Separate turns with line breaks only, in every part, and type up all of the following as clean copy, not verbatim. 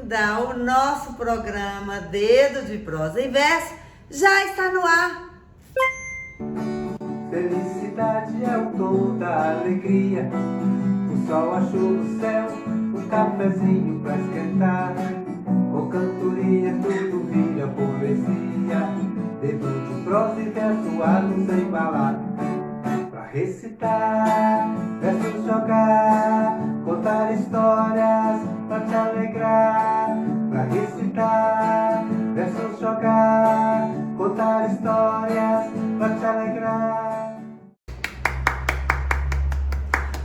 bem-vinda! O nosso programa Dedo de Prosa e Verso já está no ar.
Felicidade é o tom da alegria. O sol achou no céu um cafezinho pra esquentar. Com cantoria tudo vira poesia. Dedo de prosa e verso a nos embalar. Pra recitar, versos jogar, contar histórias pra te alegrar. Pra recitar, versos jogar, contar histórias pra te alegrar.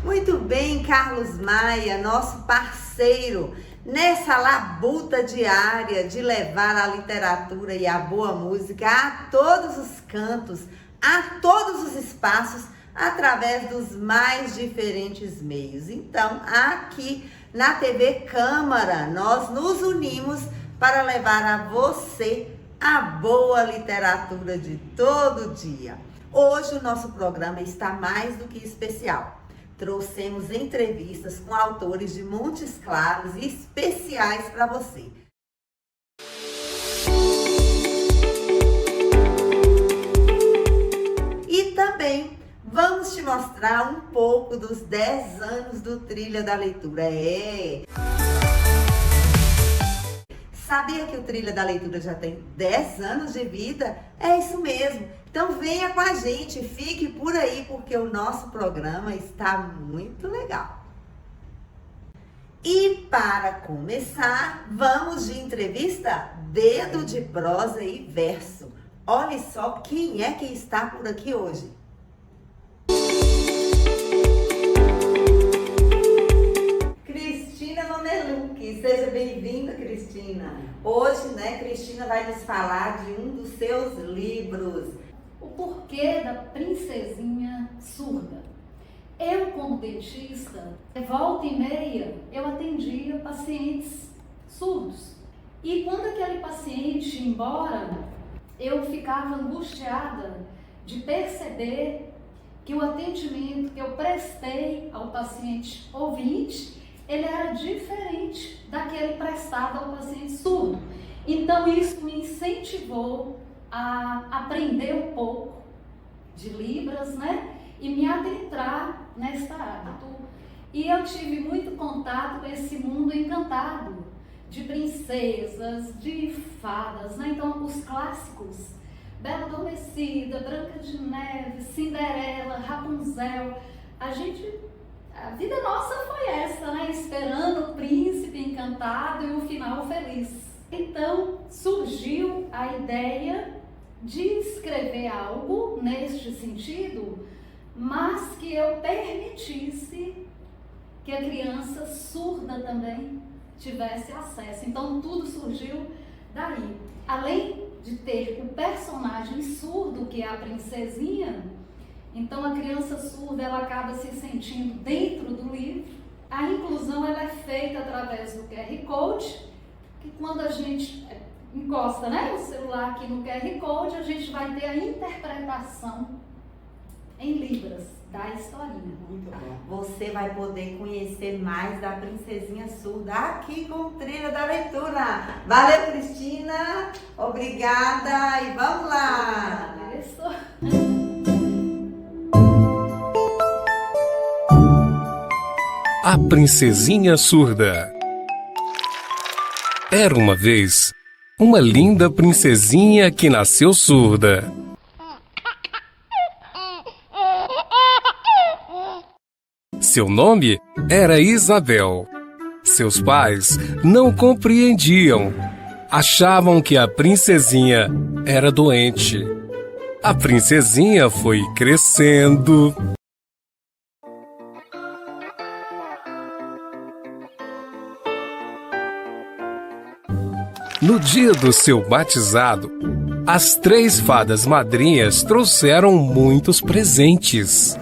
Muito bem, Carlos Maia, nosso parceiro, nessa labuta diária de levar a literatura e a boa música a todos os cantos, a todos os espaços, através dos mais diferentes meios. Então, aqui na TV Câmara, nós nos unimos para levar a você a boa literatura de todo dia. Hoje o nosso programa está mais do que especial. Trouxemos entrevistas com autores de Montes Claros e especiais para você. E também vamos te mostrar um pouco dos 10 anos do Trilha da Leitura. Sabia que o Trilha da Leitura já tem 10 anos de vida? É isso mesmo. Então venha com a gente, fique por aí, porque o nosso programa está muito legal. E para começar, vamos de entrevista Dedo de Prosa e Verso. Olha só quem é que está por aqui hoje. Cristina Mameluque, seja bem-vinda, Cristina. Hoje, Cristina vai nos falar de um dos seus livros.
O porquê da princesinha surda. Eu, como dentista, volta e meia, eu atendia pacientes surdos. E quando aquele paciente ia embora, eu ficava angustiada de perceber que o atendimento que eu prestei ao paciente ouvinte, ele era diferente daquele prestado ao paciente surdo. Então isso me incentivou a aprender um pouco de Libras, e me adentrar nesta área. E eu tive muito contato com esse mundo encantado de princesas, de fadas, Então os clássicos, Bela Adormecida, Branca de Neve, Cinderela, Rapunzel, a vida nossa foi essa, esperando o príncipe encantado e o final feliz. Então surgiu a ideia de escrever algo neste sentido, mas que eu permitisse que a criança surda também tivesse acesso. Então tudo surgiu daí. Além de ter o personagem surdo, que é a princesinha, então a criança surda ela acaba se sentindo dentro do livro. A inclusão ela é feita através do QR Code, que quando a gente encosta o celular aqui no QR Code, a gente vai ter a interpretação em Libras da historinha.
Muito bom. Você vai poder conhecer mais da princesinha surda aqui com o Trilha da Leitura. Valeu, Cristina. Obrigada e vamos lá.
A Princesinha Surda. Era uma vez uma linda princesinha que nasceu surda. Seu nome era Isabel. Seus pais não compreendiam. Achavam que a princesinha era doente. A princesinha foi crescendo. No dia do seu batizado, as 3 fadas madrinhas trouxeram muitos presentes.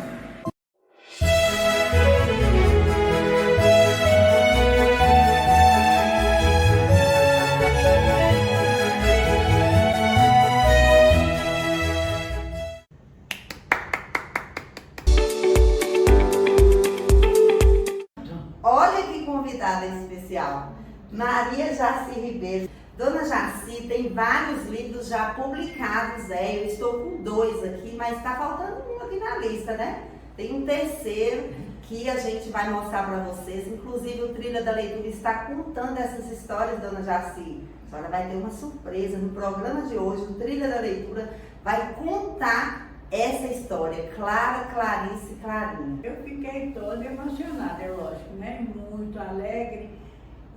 Olha que convidada especial. Maria Jaci Ribeiro. Dona Jaci tem vários livros já publicados, eu estou com 2 aqui, mas está faltando um aqui na lista, né? Tem um terceiro que a gente vai mostrar para vocês, inclusive o Trilha da Leitura está contando essas histórias, Dona Jaci. A senhora vai ter uma surpresa no programa de hoje, o Trilha da Leitura vai contar essa história, Clara, Clarice e Clarinha.
Eu fiquei toda emocionada, é lógico, né? Muito alegre.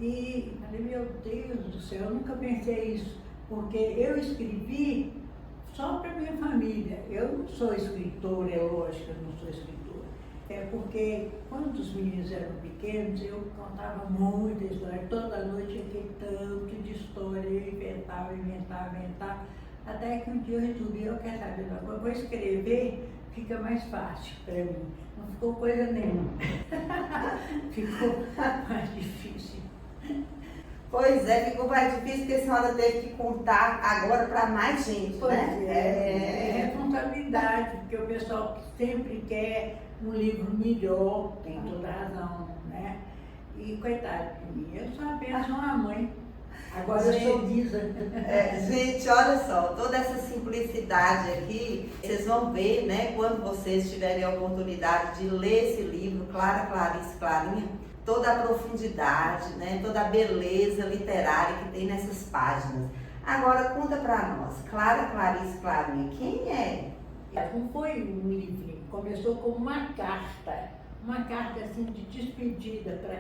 E falei, meu Deus do céu, eu nunca pensei isso, porque eu escrevi só para minha família. Eu não sou escritora, é lógico, eu não sou escritora. É porque quando os meninos eram pequenos, eu contava muita história. Toda noite eu fiquei tanto de história, eu inventava. Até que um dia eu resolvi, eu quero saber, eu vou escrever, fica mais fácil para mim. Não ficou coisa nenhuma. Ficou mais difícil.
Pois é, ficou mais difícil porque a senhora teve que contar agora para mais gente,
Pois
né?
é responsabilidade, porque o pessoal sempre quer um livro melhor, tem toda razão, né? E coitado de mim, eu sou apenas uma mãe. Agora eu sou Lisa.
Gente, olha só, toda essa simplicidade aqui, vocês vão ver, né, quando vocês tiverem a oportunidade de ler esse livro, Clara, Clarice, Clarinha, toda a profundidade, né, toda a beleza literária que tem nessas páginas. Agora, conta pra nós, Clara, Clarice, Clarinha, quem é?
Não foi um livrinho, começou como uma carta assim de despedida para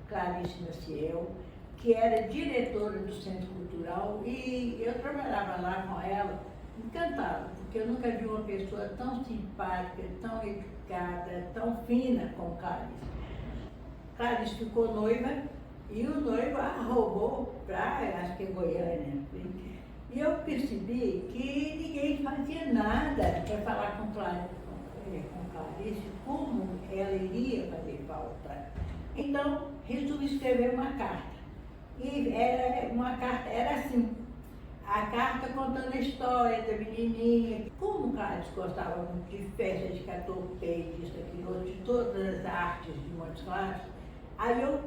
Clarice Maciel, que era diretora do Centro Cultural, e eu trabalhava lá com ela, encantada, porque eu nunca vi uma pessoa tão simpática, tão educada, tão fina como Clarice. Clarice ficou noiva e o noivo a roubou para, acho que é Goiânia. E eu percebi que ninguém fazia nada para falar com Clarice como ela iria fazer falta. Então, resolvi escrever uma carta. E era assim, a carta contando a história da menininha. Como Clarice gostava muito de festa de catopeia, disso, aquilo, de todas as artes de Montes Claros, aí eu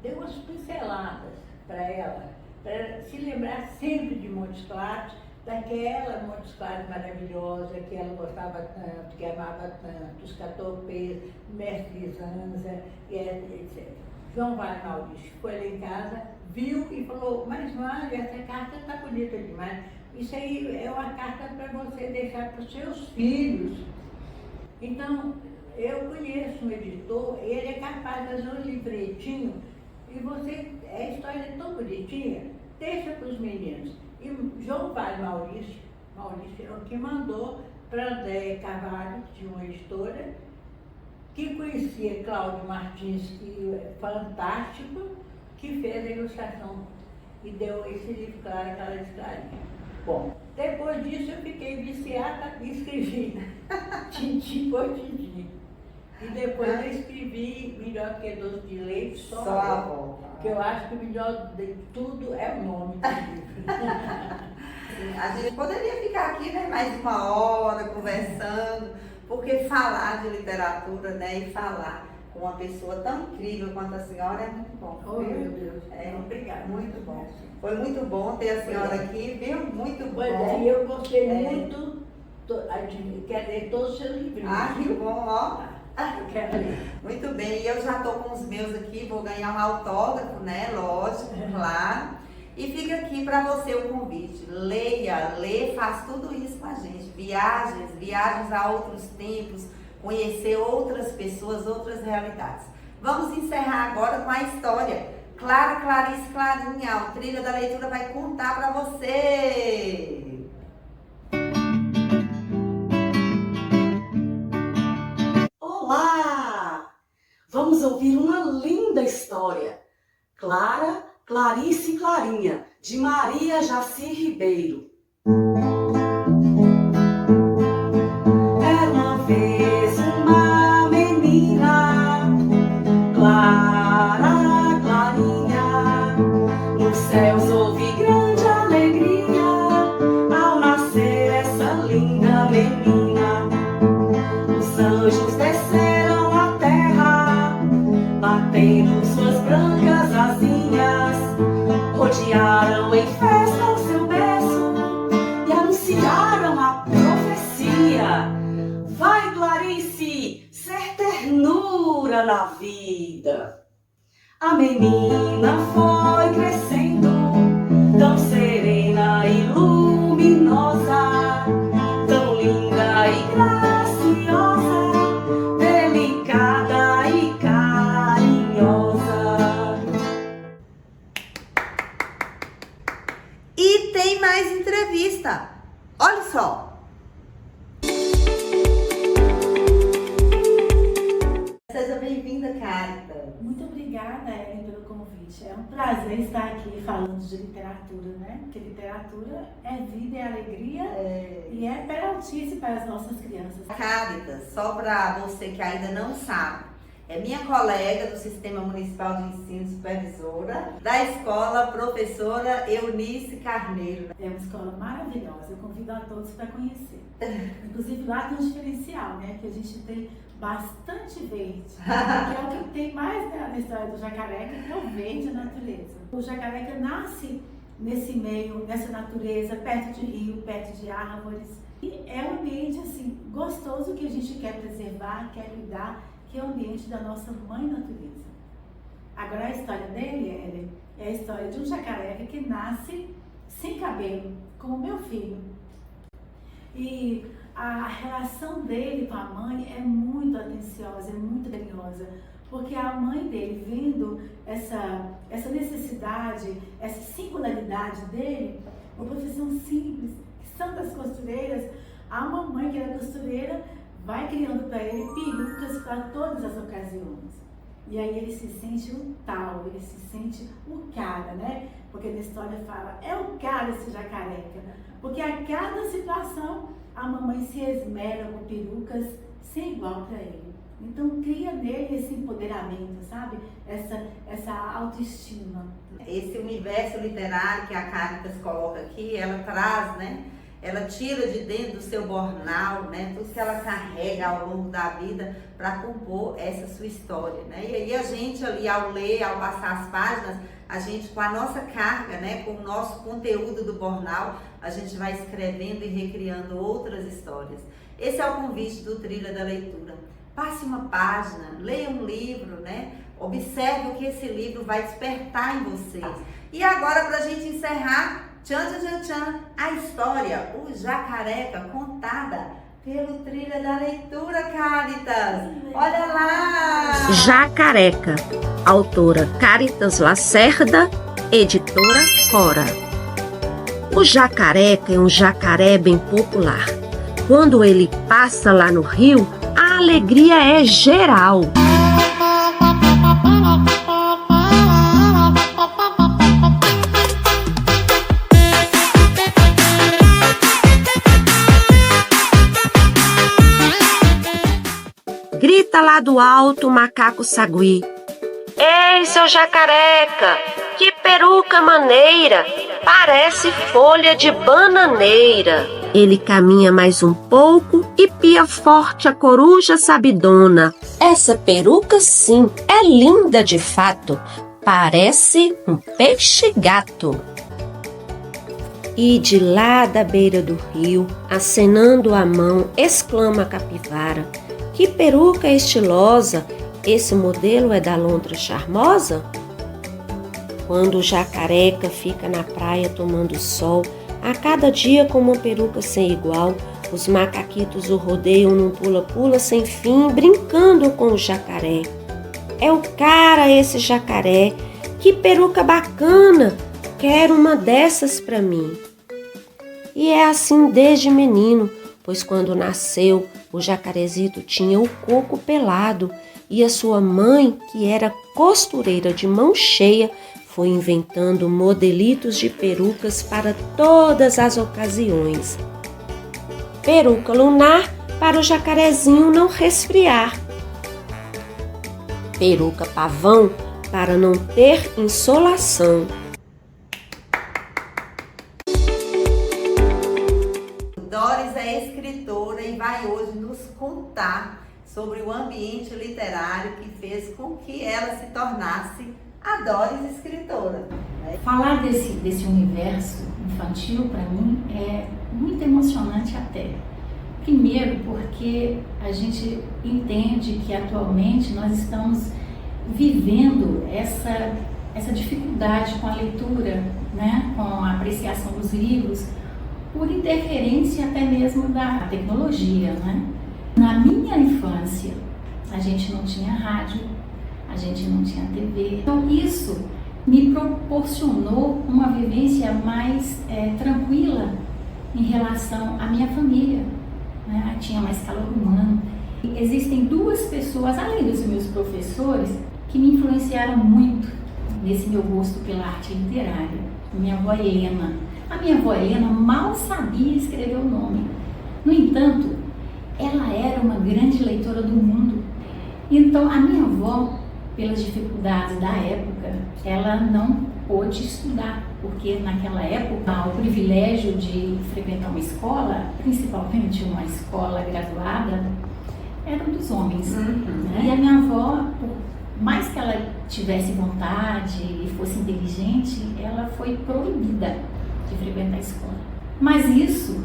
dei umas pinceladas para ela, para se lembrar sempre de Montes Claros, daquela Montes Claros maravilhosa que ela gostava tanto, que amava tanto, os catopeias, Mestre Zanza, etc. João Vale Maurício foi lá em casa, viu e falou, mas Mário, essa carta está bonita demais. Isso aí é uma carta para você deixar para os seus filhos. Então, eu conheço um editor, ele é capaz de fazer um livretinho e a história é tão bonitinha, deixa para os meninos. E João Vale Maurício é o que mandou para André Carvalho, de uma editora, que conhecia Cláudio Martins, que é fantástico, que fez a ilustração e deu esse livro, Clara, Clarice, Clarinha. Bom, depois disso eu fiquei viciada e escrevi tintim por tintim. E depois eu escrevi Melhor que Doce de Leite, só a volta. Que eu acho que o melhor de tudo é o nome do livro.
A gente poderia ficar aqui, né, mais uma hora conversando, porque falar de literatura, né, e falar com uma pessoa tão incrível quanto a senhora é muito bom.
Oh, meu Deus.
Obrigada. Muito bom. Foi muito bom ter a senhora aqui, viu? Muito bom.
Pois é, eu gostei muito, quer ler todos os seus livros.
Ah, que bom, ó.
Eu quero ler.
Muito bem, e eu já estou com os meus aqui, vou ganhar um autógrafo, né? Lógico, claro. E fica aqui para você o convite. Leia, lê, faz tudo isso com a gente. Viagens a outros tempos, conhecer outras pessoas, outras realidades. Vamos encerrar agora com a história. Clara, Clarice, Clarinha, o Trilha da Leitura vai contar para você.
Olá! Vamos ouvir uma linda história. Clara, Clarice e Clarinha, de Maria Jaci Ribeiro. Era uma vez uma menina, Clara, Clarinha. Nos céus houve grande alegria ao nascer essa linda menina. Os anjos desceram à terra, batendo suas brancas asinhas. na vida. A menina foi crescendo, tão serena e luminosa, tão linda e graciosa, delicada e carinhosa.
E tem mais entrevista. Olha só. Seja bem-vinda, Cárita.
Muito obrigada, Ellen, pelo convite. É um prazer estar aqui falando de literatura, né? Porque literatura é vida, é alegria e é peraltice para as nossas crianças.
Cárita, só para você que ainda não sabe, é minha colega do Sistema Municipal de Ensino, supervisora da escola, professora Eunice Carneiro.
É uma escola maravilhosa, eu convido a todos para conhecer. Inclusive lá tem um diferencial, né? Que a gente tem bastante verde, que é o que tem mais na história do jacareca, que é o verde, a natureza. O jacareca nasce nesse meio, nessa natureza, perto de rio, perto de árvores. E é um ambiente assim, gostoso que a gente quer preservar, quer cuidar, que é o ambiente da nossa mãe natureza. Agora a história dele, Ellen, é a história de um jacareca que nasce sem cabelo, como o meu filho. E a relação dele com a mãe é muito atenciosa, é muito carinhosa, porque a mãe dele, vendo essa necessidade, essa singularidade dele, uma profissão simples, que são das costureiras, a mamãe que era costureira vai criando para ele perucas para todas as ocasiões. E aí ele se sente um tal, ele se sente o cara, né? Porque na história fala, é o cara esse jacareca. Porque a cada situação a mamãe se esmera com perucas sem igual para ele. Então cria nele esse empoderamento, sabe? Essa autoestima.
Esse universo literário que a Cáritas coloca aqui, ela traz, né? Ela tira de dentro do seu bornal, né? Tudo que ela carrega ao longo da vida para compor essa sua história, né? E aí a gente ali, ao ler, ao passar as páginas, a gente com a nossa carga, né? Com o nosso conteúdo do bornal, a gente vai escrevendo e recriando outras histórias. Esse é o convite do Trilha da Leitura. Passe uma página, leia um livro, né? Observe o que esse livro vai despertar em vocês. E agora, para a gente encerrar, tchan, tchan, tchan, a história, o Jacareca, contada pelo Trilha da Leitura, Cáritas. Olha lá!
Jacareca, autora Cáritas Lacerda, editora Cora. O jacareca é um jacaré bem popular. Quando ele passa lá no rio, a alegria é geral. Grita lá do alto o macaco sagui. Ei, seu jacareca, que peruca maneira, parece folha de bananeira. Ele caminha mais um pouco e pia forte a coruja sabidona. Essa peruca sim, é linda de fato, parece um peixe-gato. E de lá da beira do rio, acenando a mão, exclama a capivara. Que peruca estilosa! Esse modelo é da lontra charmosa? Quando o jacareca fica na praia tomando sol, a cada dia com uma peruca sem igual, os macaquitos o rodeiam num pula-pula sem fim, brincando com o jacaré. É o cara esse jacaré, que peruca bacana, quero uma dessas pra mim. E é assim desde menino, pois quando nasceu, o jacarezito tinha o coco pelado e a sua mãe, que era costureira de mão cheia, foi inventando modelitos de perucas para todas as ocasiões. Peruca lunar para o jacarezinho não resfriar. Peruca pavão para não ter insolação.
Doris é escritora e vai hoje nos contar sobre o ambiente literário que fez com que ela se tornasse a Doris escritora.
Falar desse universo infantil, para mim, é muito emocionante até. Primeiro, porque a gente entende que atualmente nós estamos vivendo essa dificuldade com a leitura, né? Com a apreciação dos livros, por interferência até mesmo da tecnologia, né? Na minha infância, a gente não tinha rádio, a gente não tinha TV. Então isso me proporcionou uma vivência mais tranquila em relação à minha família, né? Tinha mais calor humano. E existem duas pessoas, além dos meus professores, que me influenciaram muito nesse meu gosto pela arte literária. Minha avó Helena. A minha avó Helena mal sabia escrever o nome. No entanto, ela era uma grande leitora do mundo. Então, a minha avó, pelas dificuldades da época, ela não pôde estudar, porque naquela época o privilégio de frequentar uma escola, principalmente uma escola graduada, era dos homens. Né? E a minha avó, por mais que ela tivesse vontade e fosse inteligente, ela foi proibida de frequentar a escola. Mas isso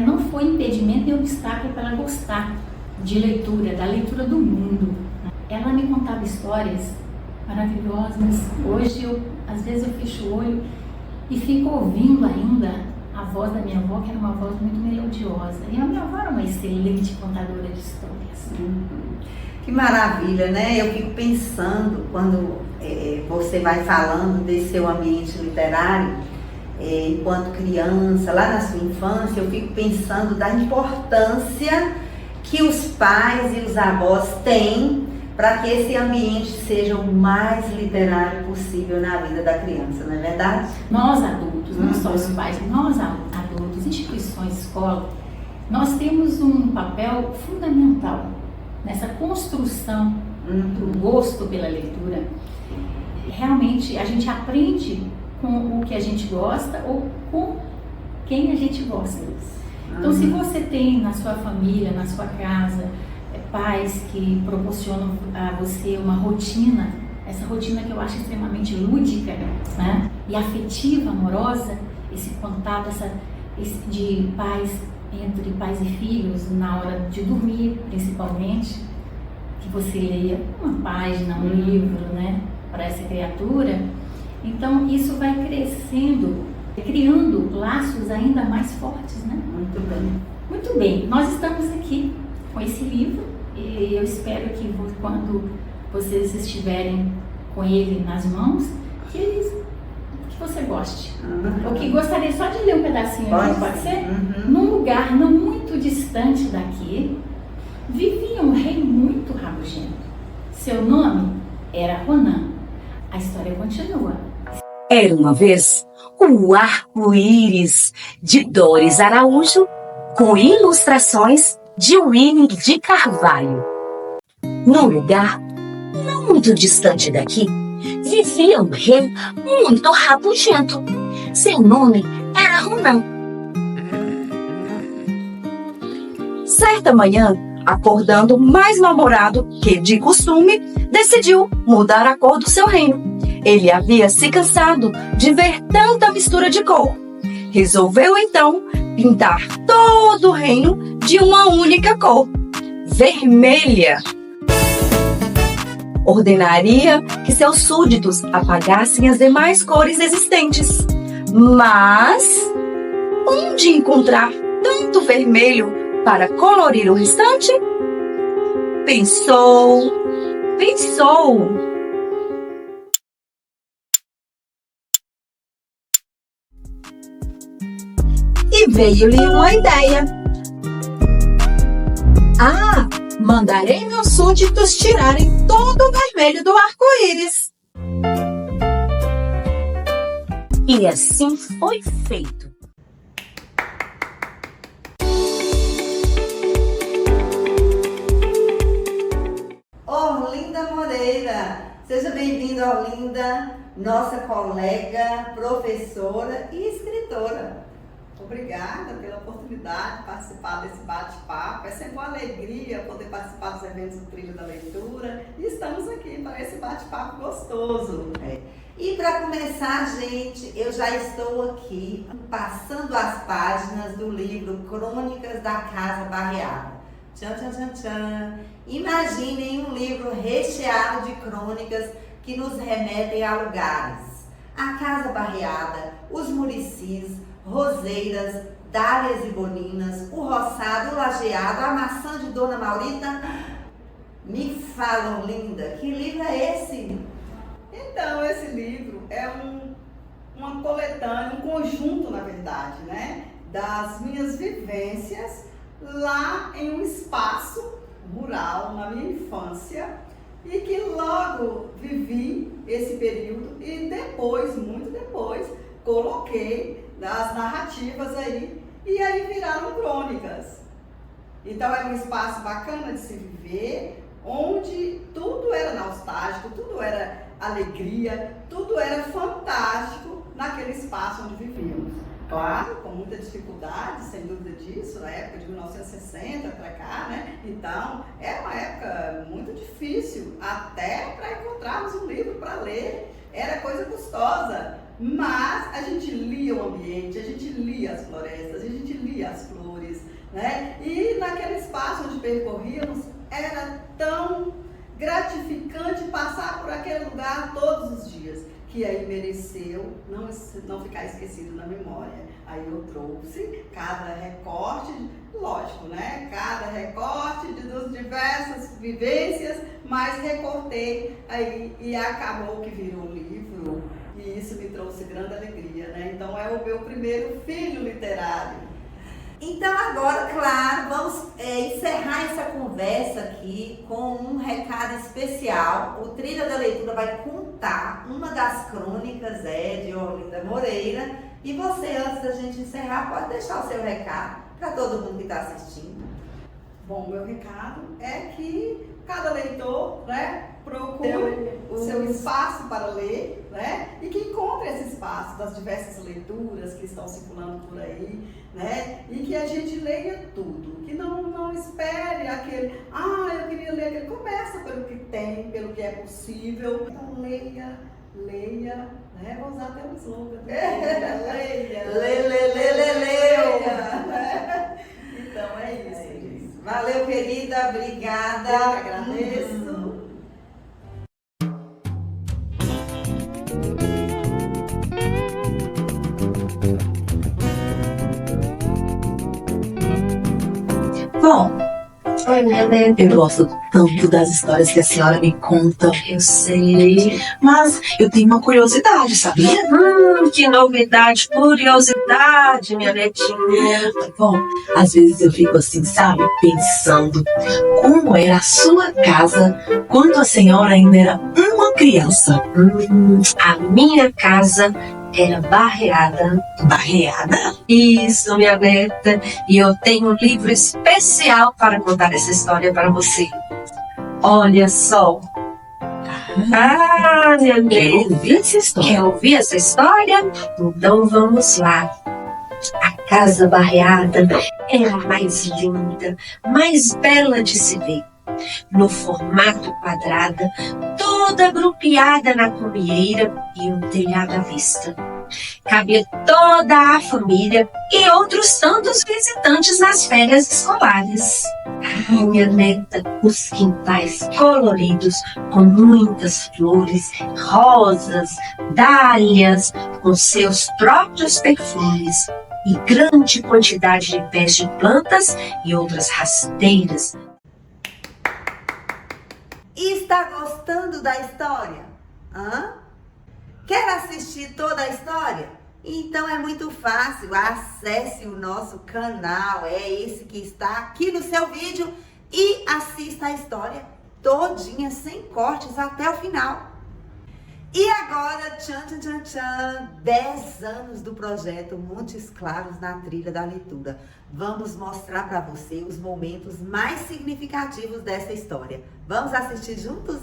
não foi impedimento nem obstáculo para ela gostar de leitura, da leitura do mundo. Ela me contava histórias maravilhosas. Hoje, às vezes, eu fecho o olho e fico ouvindo ainda a voz da minha avó, que era uma voz muito melodiosa. E a minha avó era uma excelente contadora de histórias.
Que maravilha, né? Eu fico pensando, quando você vai falando desse seu ambiente literário, enquanto criança, lá na sua infância, eu fico pensando da importância que os pais e os avós têm para que esse ambiente seja o mais literário possível na vida da criança, não é verdade?
Nós adultos, não só os pais, nós adultos, instituições, escola, nós temos um papel fundamental nessa construção do gosto pela leitura. Realmente a gente aprende com o que a gente gosta ou com quem a gente gosta. Então, se você tem na sua família, na sua casa, pais que proporcionam a você uma rotina, essa rotina que eu acho extremamente lúdica, né? E afetiva, amorosa, esse contato de pais, entre pais e filhos, na hora de dormir, principalmente, que você leia uma página, um livro, né, para essa criatura. Então, isso vai crescendo, criando laços ainda mais fortes, né?
Muito bem.
Muito bem, nós estamos aqui com esse livro e eu espero que quando vocês estiverem com ele nas mãos, que você goste. Ou que gostaria só de ler um pedacinho aqui, pode ser? Num lugar não muito distante daqui, vivia um rei muito rabugento. Seu nome era Ronan. A história continua.
Era uma vez o Arco-Íris, de Doris Araújo, com ilustrações de Willing de Carvalho. Num lugar não muito distante daqui, vivia um rei muito rabugento. Seu nome era Ronan. Certa manhã, acordando mais mal-humorado que de costume, decidiu mudar a cor do seu reino. Ele havia se cansado de ver tanta mistura de cor. Resolveu então pintar todo o reino de uma única cor, vermelha. Ordenaria que seus súditos apagassem as demais cores existentes. Mas onde encontrar tanto vermelho para colorir o restante? Pensou. E veio-lhe uma ideia. Mandarei meus súditos tirarem todo o vermelho do arco-íris. E assim foi feito.
Orlinda Moreira, seja bem-vinda, Orlinda, nossa colega, professora e escritora.
Obrigada pela oportunidade de participar desse bate-papo. É sempre uma alegria poder participar dos eventos do Trilho da Leitura. E estamos aqui para esse bate-papo gostoso.
E para começar, gente, eu já estou aqui passando as páginas do livro Crônicas da Casa Barreada. Tchan, tchan, tchan, tchan. Imaginem um livro recheado de crônicas que nos remetem a lugares. A Casa Barreada, os Muricis, Roseiras, Dálias e Boninas, o Roçado, o Lajeado, a Maçã de Dona Maurita. Me falam, linda, que livro é esse?
Então, esse livro é uma coletânea, um conjunto, na verdade, né, das minhas vivências lá em um espaço rural, na minha infância, e que logo vivi esse período e depois, muito depois, coloquei as narrativas aí, e aí viraram crônicas. Então era um espaço bacana de se viver, onde tudo era nostálgico, tudo era alegria, tudo era fantástico naquele espaço onde vivíamos. Claro, com muita dificuldade, sem dúvida disso, na época de 1960 para cá, né? Então, é uma época muito difícil, até para encontrarmos um livro para ler, era coisa custosa. Mas a gente lia o ambiente, a gente lia as florestas, a gente lia as flores, né? E naquele espaço onde percorríamos, era tão gratificante passar por aquele lugar todos os dias, que aí mereceu não ficar esquecido na memória. Aí eu trouxe cada recorte, lógico, né? Cada recorte das diversas vivências, mas recortei aí e acabou que virou um livro, e isso me trouxe grande alegria, né? Então é o meu primeiro filho literário.
Então agora, claro, vamos encerrar essa conversa aqui com um recado especial. O Trilha da Leitura vai contar uma das crônicas de Olinda Moreira. E você, antes da gente encerrar, pode deixar o seu recado para todo mundo que está assistindo.
Bom, meu recado é que cada leitor, né, procure o seu espaço para ler, né, e que encontre esse espaço das diversas leituras que estão circulando por aí, né, e que a gente leia tudo, que não espere aquele, eu queria ler aquele, começa pelo que tem, pelo que é possível, então leia, né, vou usar até um slogan, leia,
leu.
Então é isso.
Valeu, querida, obrigada.
Eu que agradeço.
Bom, eu gosto tanto das histórias que a senhora me conta.
Eu sei.
Mas eu tenho uma curiosidade, sabia?
Que novidade, curiosidade, minha netinha.
Bom, às vezes eu fico assim, sabe, pensando como era a sua casa quando a senhora ainda era uma criança.
A minha casa era barreada.
Barreada?
Isso, minha neta. E eu tenho um livro especial para contar essa história para você. Olha só. Minha neta.
Quer ouvir essa história?
Quer ouvir essa história? Então vamos lá. A casa barreada era a mais linda, mais bela de se ver. No formato quadrado, toda agrupiada na comieira e um telhado à vista. Cabia toda a família e outros tantos visitantes nas férias escolares. Minha neta, os quintais coloridos com muitas flores, rosas, dálias, com seus próprios perfumes e grande quantidade de pés de plantas e outras rasteiras.
E está gostando da história? Quer assistir toda a história? Então é muito fácil, acesse o nosso canal, é esse que está aqui no seu vídeo, e assista a história todinha, sem cortes, até o final. E agora, tchan, tchan, tchan, tchan, 10 anos do projeto Montes Claros na Trilha da Leitura. Vamos mostrar para você os momentos mais significativos dessa história. Vamos assistir juntos?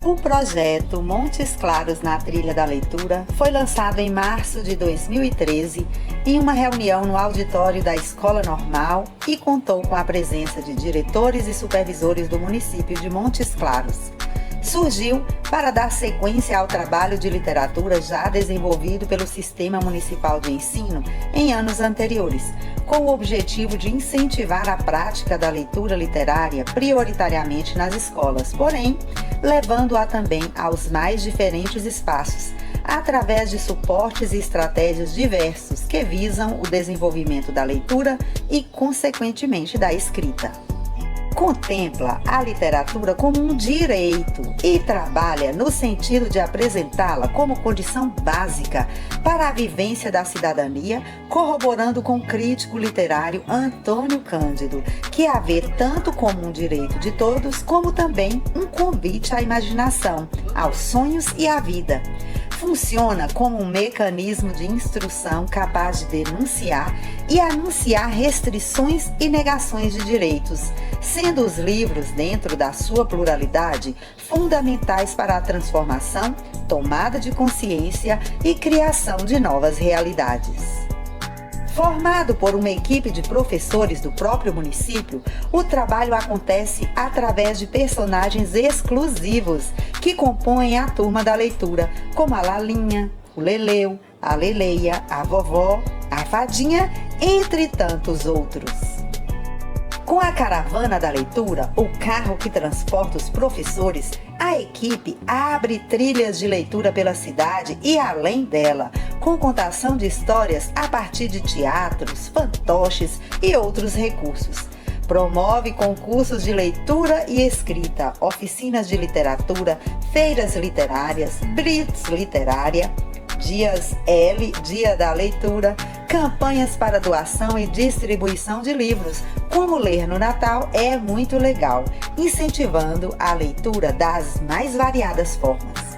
O projeto Montes Claros na Trilha da Leitura foi lançado em março de 2013 em uma reunião no auditório da Escola Normal e contou com a presença de diretores e supervisores do município de Montes Claros. Surgiu para dar sequência ao trabalho de literatura já desenvolvido pelo Sistema Municipal de Ensino em anos anteriores, com o objetivo de incentivar a prática da leitura literária prioritariamente nas escolas, porém, levando-a também aos mais diferentes espaços, através de suportes e estratégias diversos que visam o desenvolvimento da leitura e, consequentemente, da escrita. Contempla a literatura como um direito e trabalha no sentido de apresentá-la como condição básica para a vivência da cidadania, corroborando com o crítico literário Antônio Cândido, que a vê tanto como um direito de todos, como também um convite à imaginação, aos sonhos e à vida. Funciona como um mecanismo de instrução capaz de denunciar e anunciar restrições e negações de direitos, sendo os livros, dentro da sua pluralidade, fundamentais para a transformação, tomada de consciência e criação de novas realidades. Formado por uma equipe de professores do próprio município, o trabalho acontece através de personagens exclusivos que compõem a turma da leitura, como a Lalinha, o Leleu, a Leleia, a Vovó, a Fadinha, entre tantos outros. Com a caravana da leitura, o carro que transporta os professores, a equipe abre trilhas de leitura pela cidade e além dela, com contação de histórias a partir de teatros, fantoches e outros recursos. Promove concursos de leitura e escrita, oficinas de literatura, feiras literárias, blitz literária, Dias L, Dia da Leitura, campanhas para doação e distribuição de livros, como ler no Natal é muito legal, incentivando a leitura das mais variadas formas.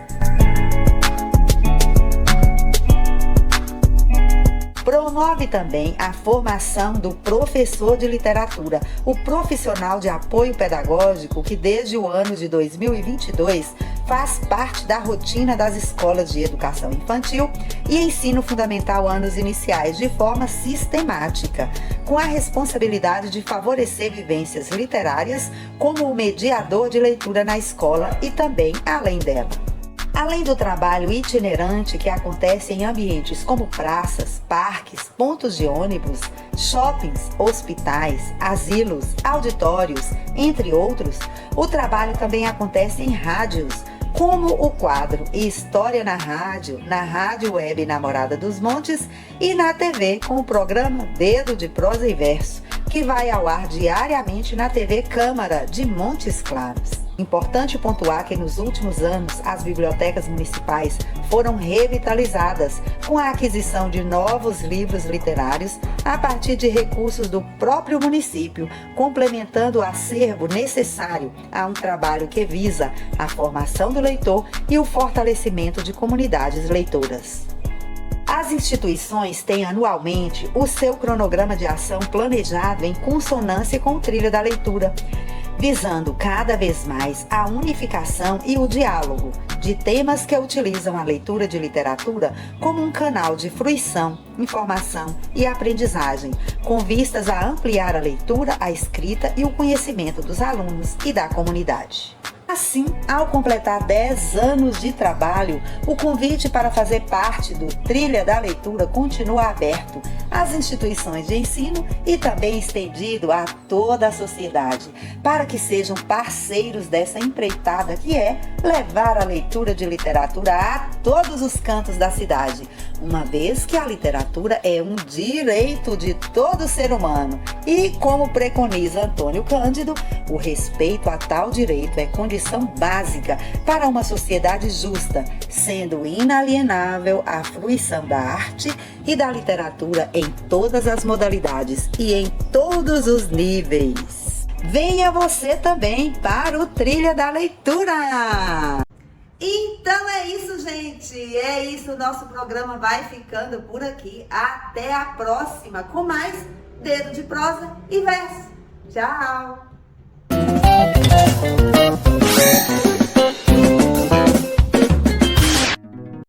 Promove também a formação do professor de literatura, o profissional de apoio pedagógico que desde o ano de 2022 faz parte da rotina das escolas de educação infantil e ensino fundamental anos iniciais de forma sistemática, com a responsabilidade de favorecer vivências literárias como o mediador de leitura na escola e também além dela. Além do trabalho itinerante que acontece em ambientes como praças, parques, pontos de ônibus, shoppings, hospitais, asilos, auditórios, entre outros, o trabalho também acontece em rádios, como o quadro História na Rádio Web Namorada dos Montes e na TV com o programa Dedo de Prosa e Verso, que vai ao ar diariamente na TV Câmara de Montes Claros. Importante pontuar que nos últimos anos as bibliotecas municipais foram revitalizadas com a aquisição de novos livros literários a partir de recursos do próprio município, complementando o acervo necessário a um trabalho que visa a formação do leitor e o fortalecimento de comunidades leitoras. As instituições têm anualmente o seu cronograma de ação planejado em consonância com o Trilha da Leitura, visando cada vez mais a unificação e o diálogo de temas que utilizam a leitura de literatura como um canal de fruição, informação e aprendizagem, com vistas a ampliar a leitura, a escrita e o conhecimento dos alunos e da comunidade. Assim, ao completar 10 anos de trabalho, o convite para fazer parte do Trilha da Leitura continua aberto às instituições de ensino e também estendido a toda a sociedade, para que sejam parceiros dessa empreitada que é levar a leitura de literatura a todos os cantos da cidade, uma vez que a literatura é um direito de todo ser humano e, como preconiza Antônio Cândido, o respeito a tal direito é condição básica para uma sociedade justa, sendo inalienável a fruição da arte e da literatura em todas as modalidades e em todos os níveis. Venha você também para o Trilha da Leitura! Então é isso, gente. É isso. Nosso programa vai ficando por aqui. Até a próxima com mais Dedo de Prosa e Verso. Tchau!